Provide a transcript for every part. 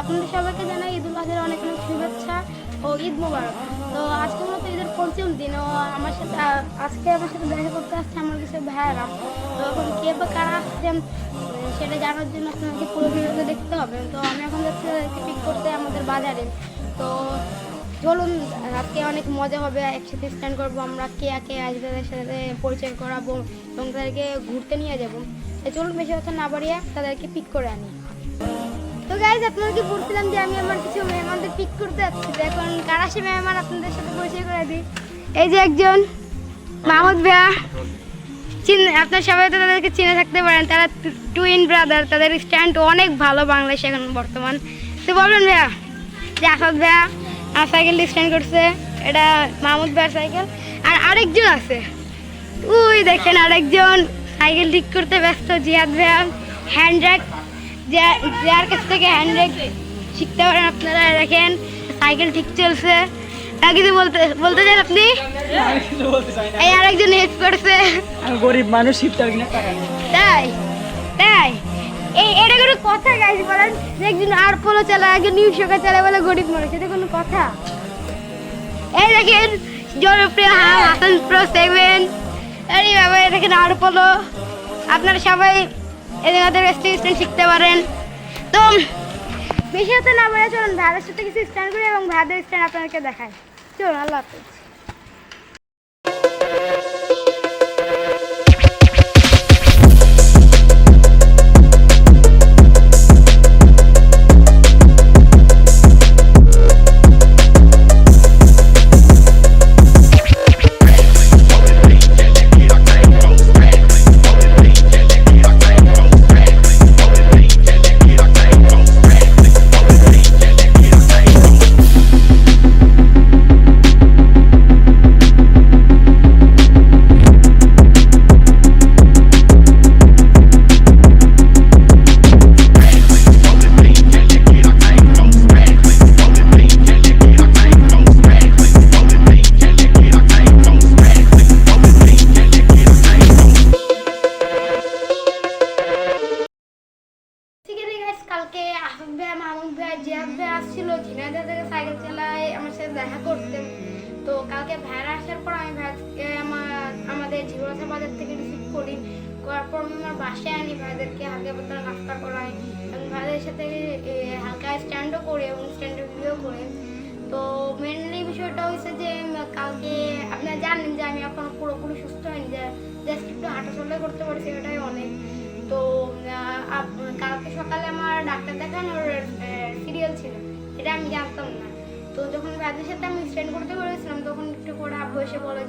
আপনাদের সবাইকে জানাই ঈদুল আজহার অনেক অনেক শুভেচ্ছা ও ঈদ মোবারক। তো আজকে মূলত ঈদের পঞ্চম দিন ও আমার সাথে আজকে আমার সাথে দেখা করতে আসছে আমার কিছু ভাইয়েরা। তো এখন কে বা কারা আসছেন সেটা জানার জন্য আপনাকে পুরো ভিডিওতে দেখতে হবে। তো আমি এখন যাচ্ছি পিক করতে আমাদের বাজারে। তো চলুন, আজকে অনেক মজা হবে, একসাথে স্ট্যান্ড করবো আমরা, কে কে আসবে তাদের সাথে পরিচয় করাবো এবং তাদেরকে ঘুরতে নিয়ে যাবো। চলুন বেশি কথা না বাড়িয়ে তাদেরকে পিক করে আনি। তো গাইজ, আপনাদেরকে বলছিলাম যে আমি আমার কিছু মেহমানদের পিক করতে যাচ্ছি। এখন কারা সে মেহমান আপনাদের সাথে পরিচয় করে দিই। এই যে একজন মাহমুদ ভাইয়া, আপনার সবাই তো তাদেরকে চিনে থাকতে পারেন, তারা টুইন ব্রাদার। তাদের স্ট্যান্ড অনেক ভালো বাংলাদেশে এখন বর্তমান। তো বলবেন ভাইয়া যে আসাদ ভাইয়া আমার সাইকেল স্ট্যান্ড করছে, এটা মাহমুদ ভাইয়ার সাইকেল। আর আরেকজন আছে, ওই দেখেন আরেকজন সাইকেল ঠিক করতে ব্যস্ত, জিয়াদ ভাইয়া। হ্যান্ড ব্রেক, যার কাছ থেকে হ্যান্ড ব্রেক শিখতে পারেন আপনারা। দেখেন সাইকেল ঠিক চলছে। কিছু বলতে চান আপনি? এই আরেকজন হেল্প করছে, গরিব মানুষ শিফটার কিনা তাই তাই এটা কোনো কথা গাইজ? বলেন যে একজন আর পোলো চালায়, একজন নিউ শোকা চালায়, বলে গরিব মানুষ, এটা কোনো কথা? এই দেখেন জনপ্রিয় হাসান প্রো 7। আরে বাবা, দেখেন আর পোলো। আপনারা সবাই এদের স্ট্যান্ড শিখতে পারেন। তো বেশি হতে না বলে চলুন ভাইদের সাথে কিছু স্ট্যান্ড করি এবং ভাইদের স্ট্যান্ড আপনাদেরকে দেখায়। চলুন, আল্লাহ হাফেজ। কালকে আসাদ ভাই, মাহমুদ ভাই, জিয়াদ ভাই আসছিল ঝিনাইদহ থেকে সাইকেল চালায় আমার সাথে দেখা করতেন। তো কালকে ভাইরা আসার পর আমি ভাইকে আমাদের জীবনসা বাজার থেকে রিসিভ করি, করার পর আমি আমার বাসায় আনি, ভাইদেরকে হালকা পাতলা নাস্তা করাই এবং ভাইদের সাথে হালকা স্ট্যান্ডও করে এবং স্ট্যান্ডের ভিডিও করে। তো মেনলি বিষয়টা হয়েছে যে কালকে আপনারা জানেন যে আমি এখন পুরোপুরি সুস্থ হয়নি, যে জাস্ট একটু হাঁটাচলা করতে পারছি, এটাই অনেক। তো কালকে সকালে আমার ডাক্তার দেখানোর সিরিয়াল ছিল, এটা আমি জানতাম না। তো যখন ভাইদের সাথে আমি স্ট্যান্ড করতে বলেছিলাম তখন একটু পরে আব্বু এসে বলে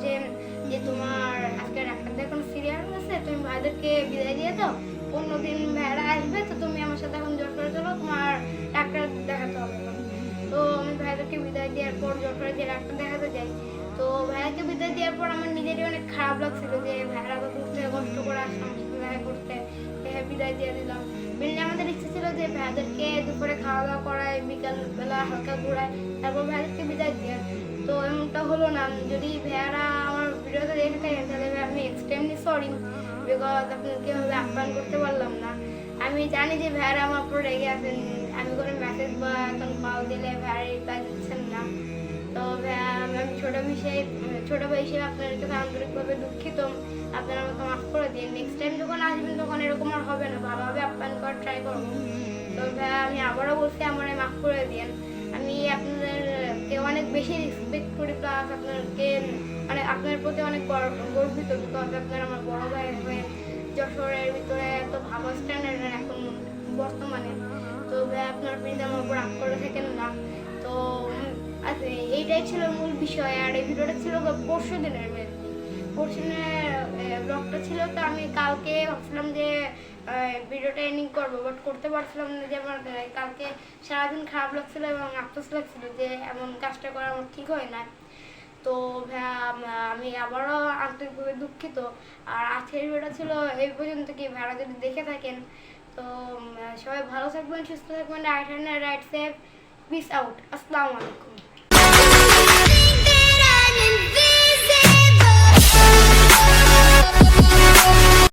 যে তোমার আজকে ডাক্তার দেখানো সিরিয়াল আছে, তুমি ভাইদেরকে বিদায় দিয়ে দাও, অন্যদিন ভাইরা আসবে, তো তুমি আমার সাথে এখন জোর করে চলো, তোমার ডাক্তার দেখাতে হবে। তো আমি ভাইদেরকে বিদায় দেওয়ার পর জোর করে যে ডাক্তার দেখাতে যাই। তো ভাইয়াকে বিদায় দেওয়ার পর আমার নিজেরই অনেক খারাপ লাগছিল যে ভাইরা তো কষ্ট করে আসলাম দেখা করতে, বিদায় দিয়ে দিলাম। মেনলি আমাদের ইচ্ছে ছিল যে ভাইদেরকে দুপুরে খাওয়া দাওয়া করায়, বিকাল বেলা হালকা ঘোরায়, তারপর ভাইদেরকে বিদায় দিয়ে। তো এমনটা হলো না। যদি ভাইয়ারা আমার ভিডিওতে দেখে থাকেন তাহলে আমি এক্সট্রিমলি সরি, বিকজ আপনাকে এভাবে আপ্যায়ন করতে পারলাম না। আমি জানি যে ভাইয়ারা আমার উপর রেগে আছেন, আমি কোনো মেসেজ বা এখন কল দিলে ভাইয়ারা রিপ্লাই দিচ্ছেন না। তো আমি ছোট ভাই হিসেবে আপনাদের কাছে আন্তরিকভাবে দুঃখিত, আপনারা আমাকে মাফ করে দিন। নেক্সট টাইম যখন আসবেন তখন এরকম আর হবে না, ভালোভাবে আপ্যায়ন করার ট্রাই করবো। তো আমি আবারও বলছি আমার মাফ করে দিন। আমি আপনাদেরকে অনেক বেশি রেসপেক্ট করি, প্লাস আপনাদেরকে মানে আপনার প্রতি অনেক গর্বিত, বিকজ আপনার আমার বড় ভাই হয়ে যশোরের ভিতরে এত ভালো স্ট্যান্ডার্ড এখন বর্তমানে। তো আপনার প্লিজ আমার উপর রাগ করে থাকেন না। তো আচ্ছা, এইটাই ছিল মূল বিষয়। আর এই ভিডিওটা ছিল পরশু দিনের ব্লগটা ছিল। তো আমি কালকে ভাবছিলাম যে ভিডিওটা এন্ডিং করবো, বাট করতে পারছিলাম না, যে আমার কালকে সারাদিন খারাপ লাগছিল এবং আফসোস লাগছিল যে এমন কাজটা করা আমার ঠিক হয় না। তো আমি আবারও আন্তরিকভাবে দুঃখিত। আর আজকের ভিডিওটা ছিল এই পর্যন্ত। কি ভাড়া যদি দেখে থাকেন তো সবাই ভালো থাকবেন, সুস্থ থাকবেন, right hand right safe, piece out, আসসালামু আলাইকুম।